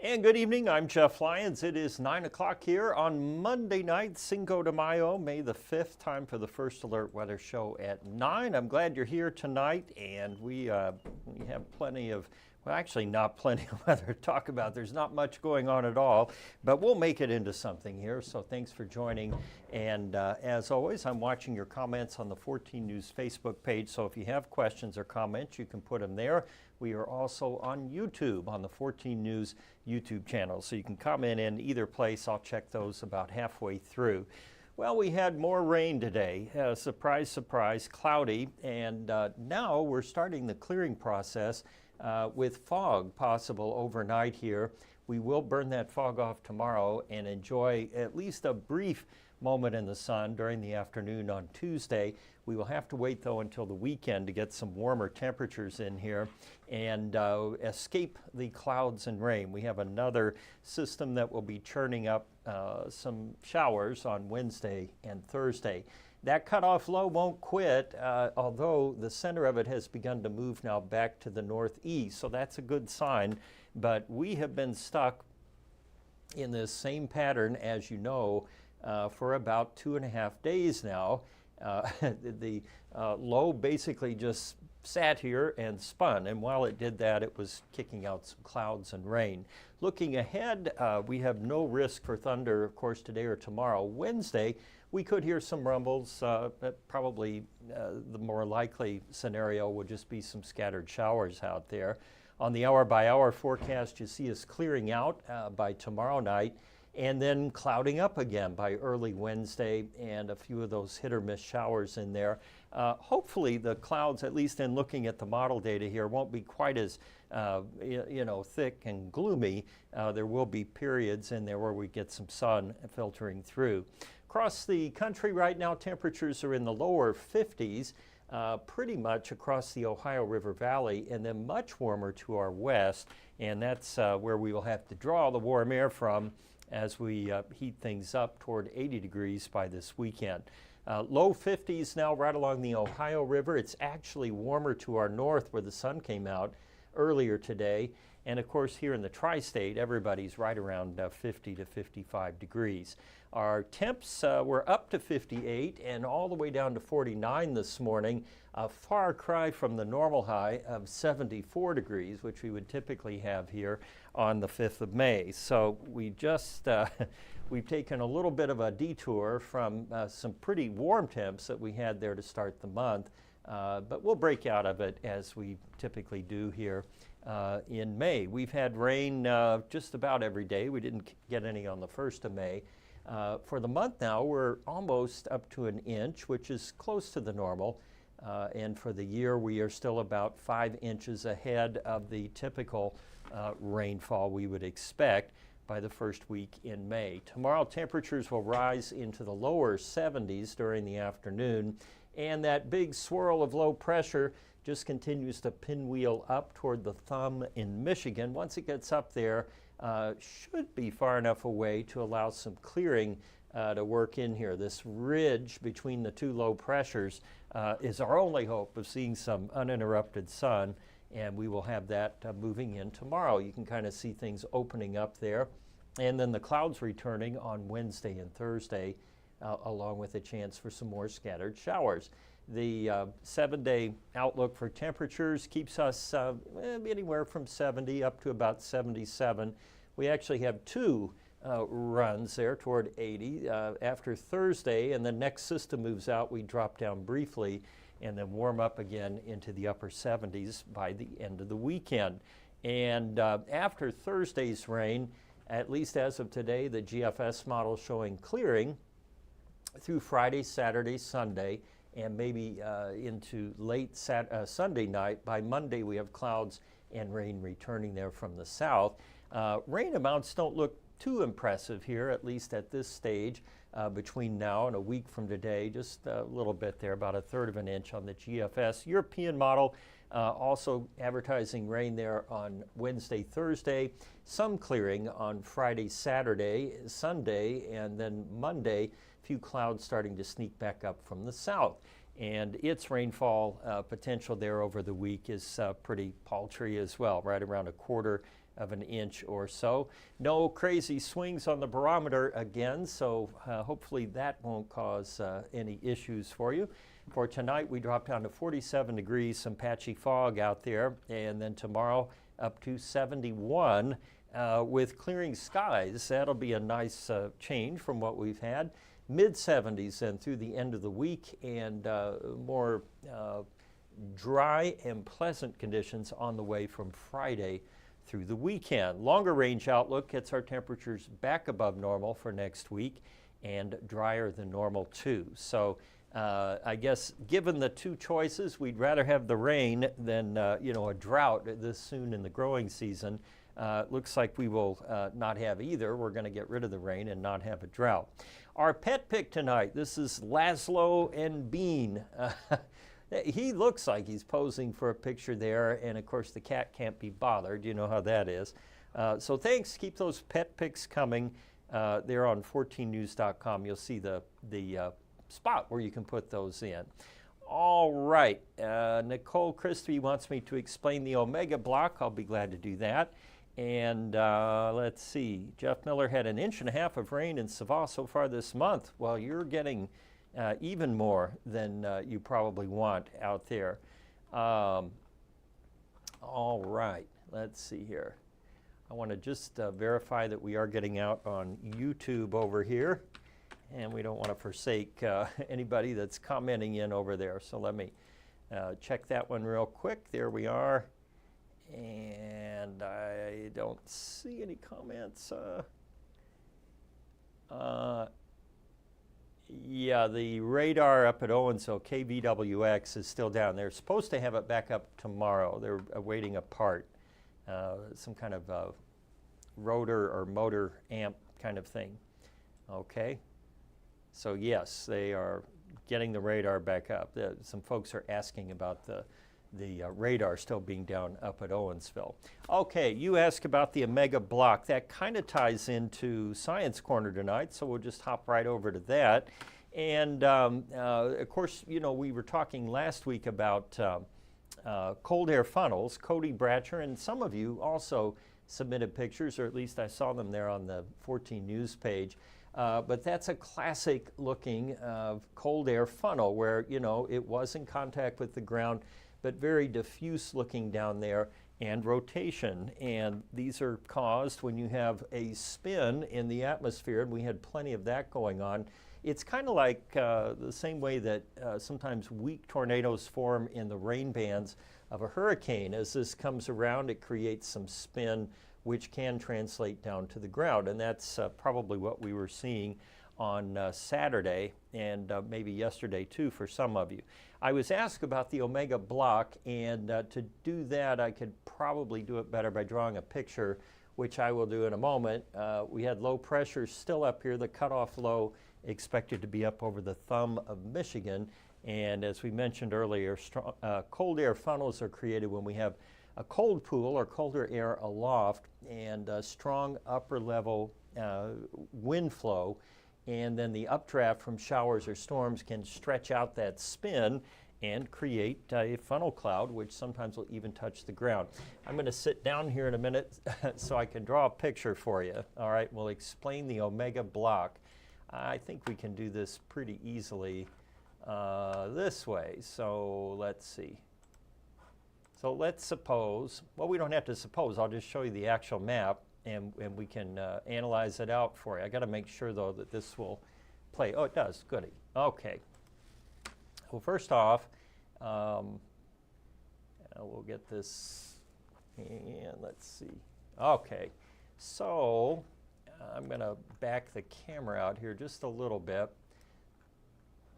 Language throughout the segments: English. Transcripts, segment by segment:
And good evening, I'm Jeff Lyons. It is 9 o'clock here on Monday night, Cinco de Mayo, May the 5th, time for the First Alert Weather Show at 9. I'm glad you're here tonight, and we have plenty of, well, actually not plenty of weather to talk about. There's not much going on at all, but we'll make it into something here, so thanks for joining. And as always, I'm watching your comments on the 14 News Facebook page, so if you have questions or comments, you can put them there. We are also on YouTube, on the 14 News YouTube channel, so you can comment in either place. I'll check those about halfway through. Well, we had more rain today. Surprise, surprise, cloudy, and now we're starting the clearing process with fog possible overnight here. We will burn that fog off tomorrow and enjoy at least a brief moment in the sun during the afternoon on Tuesday. We will have to wait, though, until the weekend to get some warmer temperatures in here and escape the clouds and rain. We have another system that will be churning up some showers on Wednesday and Thursday. That cutoff low won't quit, although the center of it has begun to move now back to the northeast, so that's a good sign. But we have been stuck in this same pattern, as you know, for about 2.5 days now. The low basically just sat here and spun, and while it did that, it was kicking out some clouds and rain. Looking ahead, we have no risk for thunder, of course, today or tomorrow. Wednesday, we could hear some rumbles. Probably the more likely scenario would just be some scattered showers out there. On the hour-by-hour forecast, you see us clearing out by tomorrow night, and then clouding up again by early Wednesday, and a few of those hit-or-miss showers in there. Hopefully the clouds, at least in looking at the model data here, won't be quite as thick and gloomy. There will be periods in there where we get some sun filtering through. Across the country right now, temperatures are in the lower 50s. Pretty much across the Ohio River Valley, and then much warmer to our west, and that's where we will have to draw the warm air from as we heat things up toward 80 degrees by this weekend. Low 50s now right along the Ohio River. It's actually warmer to our north where the sun came out earlier today. And of course here in the tri-state, everybody's right around 50 to 55 degrees. Our temps were up to 58 and all the way down to 49 this morning. A far cry from the normal high of 74 degrees, which we would typically have here on the 5th of May. So we just, we've taken a little bit of a detour from some pretty warm temps that we had there to start the month. But we'll break out of it as we typically do here in May. We've had rain just about every day. We didn't get any on the 1st of May. For the month now, we're almost up to an inch, which is close to the normal. And for the year, we are still about 5 inches ahead of the typical rainfall we would expect by the first week in May. Tomorrow, temperatures will rise into the lower 70s during the afternoon, and that big swirl of low pressure just continues to pinwheel up toward the thumb in Michigan. Once it gets up there, should be far enough away to allow some clearing to work in here. This ridge between the two low pressures is our only hope of seeing some uninterrupted sun, and we will have that moving in tomorrow. You can kind of see things opening up there, and then the clouds returning on Wednesday and Thursday, along with a chance for some more scattered showers. The 7-day outlook for temperatures keeps us anywhere from 70 up to about 77. We actually have two runs there toward 80. After Thursday, and the next system moves out, we drop down briefly and then warm up again into the upper 70s by the end of the weekend. And after Thursday's rain, at least as of today, the GFS model showing clearing through Friday, Saturday, Sunday, and maybe into late Sunday night. By Monday, we have clouds and rain returning there from the south. Rain amounts don't look too impressive here, at least at this stage, between now and a week from today. Just a little bit there, about 1/3 of an inch on the GFS. European model also advertising rain there on Wednesday, Thursday. Some clearing on Friday, Saturday, Sunday, and then Monday. Few clouds starting to sneak back up from the south. And its rainfall potential there over the week is pretty paltry as well, right around 1/4 of an inch or so. No crazy swings on the barometer again, so hopefully that won't cause any issues for you. For tonight, we drop down to 47 degrees, some patchy fog out there, and then tomorrow up to 71 with clearing skies. That'll be a nice change from what we've had. Mid-70s and through the end of the week, and more dry and pleasant conditions on the way from Friday through the weekend. Longer range outlook gets our temperatures back above normal for next week and drier than normal too. So I guess given the two choices, we'd rather have the rain than a drought this soon in the growing season. Looks like we will not have either. We're going to get rid of the rain and not have a drought. Our pet pick tonight, this is Laszlo and Bean. He looks like he's posing for a picture there, and of course the cat can't be bothered. You know how that is. So thanks. Keep those pet picks coming. They're on 14news.com. You'll see the spot where you can put those in. All right. Nicole Christie wants me to explain the Omega block. I'll be glad to do that. And let's see. Jeff Miller had 1.5 inches of rain in Savaw so far this month. Well, you're getting even more than you probably want out there. All right. Let's see here. I want to just verify that we are getting out on YouTube over here. And we don't want to forsake anybody that's commenting in over there. So let me check that one real quick. There we are. And I don't see any comments. Yeah, the radar up at Owensville, KVWX, is still down. They're supposed to have it back up tomorrow. They're awaiting a part, some kind of rotor or motor amp kind of thing. Okay. So yes, they are getting the radar back up. Some folks are asking about the radar still being down up at Owensville. Okay, you asked about the Omega block. That kind of ties into Science Corner tonight, so we'll just hop right over to that. And of course, we were talking last week about cold air funnels. Cody Bratcher and some of you also submitted pictures, or at least I saw them there on the 14 News page. But that's a classic looking cold air funnel where, it was in contact with the ground, but very diffuse looking down there, and rotation. And these are caused when you have a spin in the atmosphere, and we had plenty of that going on. It's kind of like the same way that sometimes weak tornadoes form in the rain bands of a hurricane. As this comes around, it creates some spin, which can translate down to the ground. And that's probably what we were seeing on Saturday, and maybe yesterday too for some of you. I was asked about the Omega block, and to do that I could probably do it better by drawing a picture, which I will do in a moment. We had low pressure still up here, the cutoff low expected to be up over the thumb of Michigan, and as we mentioned earlier, cold air funnels are created when we have a cold pool or colder air aloft and a strong upper level wind flow, and then the updraft from showers or storms can stretch out that spin and create a funnel cloud, which sometimes will even touch the ground. I'm going to sit down here in a minute so I can draw a picture for you. All right, we'll explain the Omega block. I think we can do this pretty easily this way. So let's see. So let's suppose, well, we don't have to suppose, I'll just show you the actual map, and we can analyze it out for you. I got to make sure, though, that this will play. Oh, it does. Goody. Okay. Well, first off, we'll get this, and let's see. Okay. So I'm going to back the camera out here just a little bit.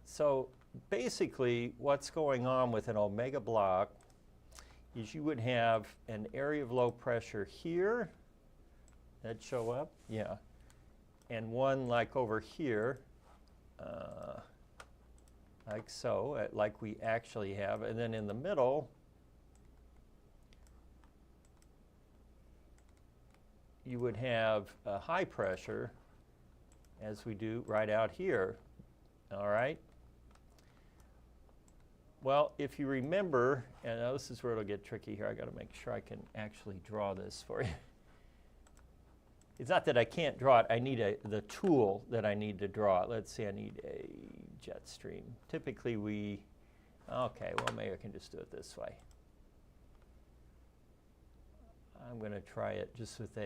So basically, what's going on with an Omega block is you would have an area of low pressure here. That'd show up, yeah. And one like over here, like so, like we actually have. And then in the middle, you would have a high pressure, as we do right out here, all right? Well, if you remember, and now this is where it'll get tricky here. I got to make sure I can actually draw this for you. It's not that I can't draw it, I need the tool that I need to draw it. Let's see, I need a jet stream. Typically okay, well maybe I can just do it this way. I'm going to try it just with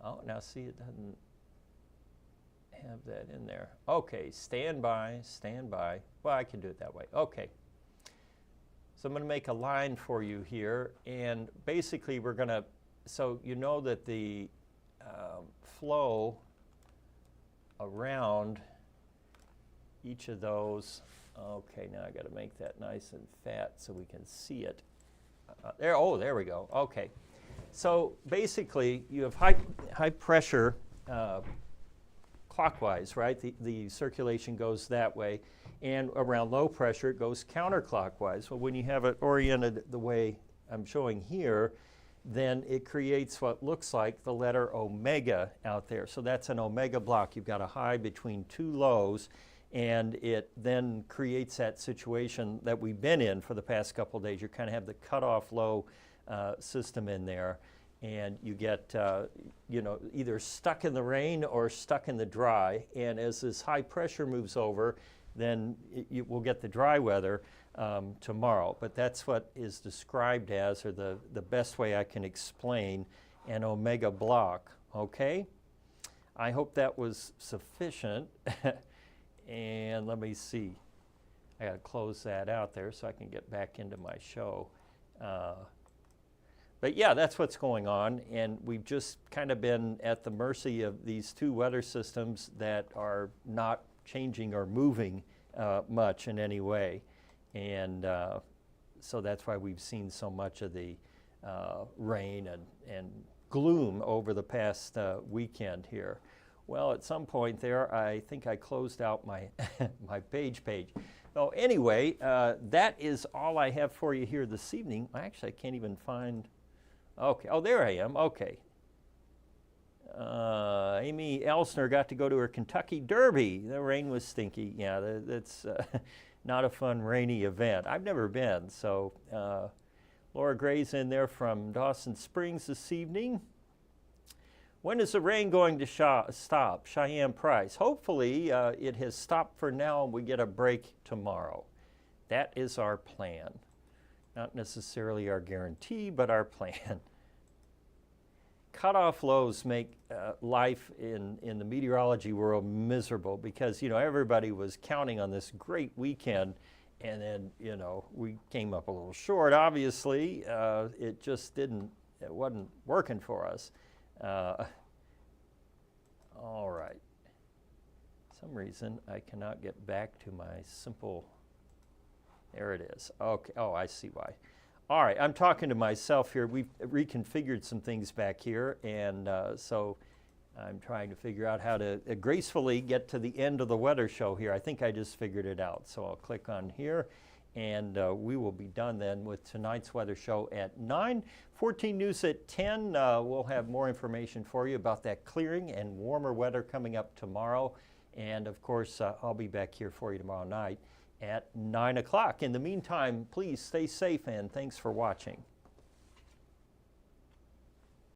oh, now see, it doesn't have that in there. Okay, stand by. Well, I can do it that way. Okay. So I'm going to make a line for you here, and basically we're going to, so you know that the flow around each of those, okay, now I got to make that nice and fat so we can see it. There we go. Okay. So basically you have high pressure clockwise, right? The circulation goes that way. And around low pressure, it goes counterclockwise. Well, when you have it oriented the way I'm showing here, then it creates what looks like the letter omega out there. So that's an omega block. You've got a high between two lows, and it then creates that situation that we've been in for the past couple of days. You kind of have the cutoff low system in there, and you get either stuck in the rain or stuck in the dry. And as this high pressure moves over, then we'll get the dry weather tomorrow. But that's what is described as, or the best way I can explain, an omega block, okay? I hope that was sufficient. And let me see. I gotta close that out there so I can get back into my show. But yeah, that's what's going on, and we've just kind of been at the mercy of these two weather systems that are not changing or moving much in any way. And so that's why we've seen so much of the rain and gloom over the past weekend here. Well, at some point there, I think I closed out my my page. So anyway, that is all I have for you here this evening. Actually, I can't even find, okay, oh, there I am, okay. Amy Elsner got to go to her Kentucky Derby. The rain was stinky. Yeah, that's not a fun rainy event. I've never been, so Laura Gray's in there from Dawson Springs this evening. When is the rain going to stop? Cheyenne Price. Hopefully it has stopped for now and we get a break tomorrow. That is our plan. Not necessarily our guarantee, but our plan. Cutoff lows make life in the meteorology world miserable because, everybody was counting on this great weekend, and then, we came up a little short, obviously. It wasn't working for us. All right. For some reason, I cannot get back to my simple, there it is. Okay, oh, I see why. All right, I'm talking to myself here. We've reconfigured some things back here, and so I'm trying to figure out how to gracefully get to the end of the weather show here. I think I just figured it out. So I'll click on here, and we will be done then with tonight's weather show at 9. 14 News at 10. We'll have more information for you about that clearing and warmer weather coming up tomorrow. And of course, I'll be back here for you tomorrow night at 9 o'clock. In the meantime, please stay safe, and thanks for watching.